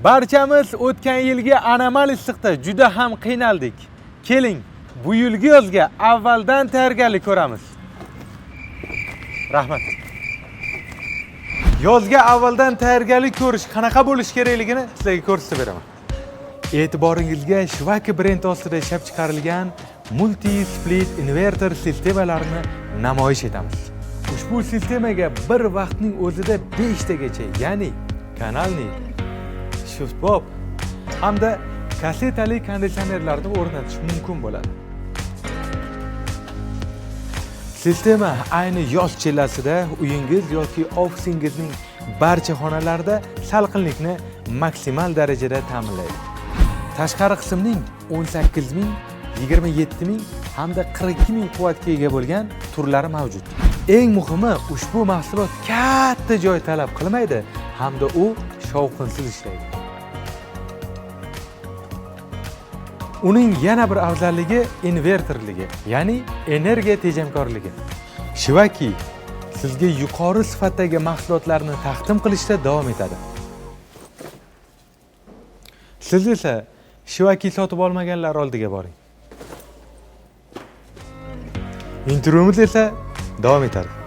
Barchamiz o'tgan yilgi anomal issiqda juda ham qiynaldik. Keling, bu yilgi yozga avvaldan tayyorgarlik ko'ramiz. Rahmat. Yozga avvaldan tayyorgarlik ko'rish qanaqa bo'lish kerakligini sizlarga ko'rsatib beraman. E'tiboringizga Shivaki brend ostida ishlab chiqarilgan multi-split inverter sistemalarini namoyish etamiz. Ushbu sistemaga bir vaqtning o'zida 5 tagacha, ya'ni kanalning, shiftbob hamda kassetali konditsionerlarni o'rnatish mumkin bo'ladi. Sistema ayni yoz chillasida uyingiz yoki ofisingizning barcha xonalarida salqinlikni maksimal darajada ta'minlaydi. Tashqari qismning 18000, 27000 hamda 42000 quvvatga ega bo'lgan turlari mavjud. Eng muhimi, ushbu mahsulot katta joy talab qilmaydi hamda u shovqinsiz ishlaydi. Uning yana bir afzalligi inverterligi, ya'ni energiya tejamkorligi. Shivaki sizga yuqori sifatdagi mahsulotlarni taqdim qilishda davom etadi. Siz esa Shivaki sotib olmaganlar oldiga boring. Intervyumiz esa davom etadi.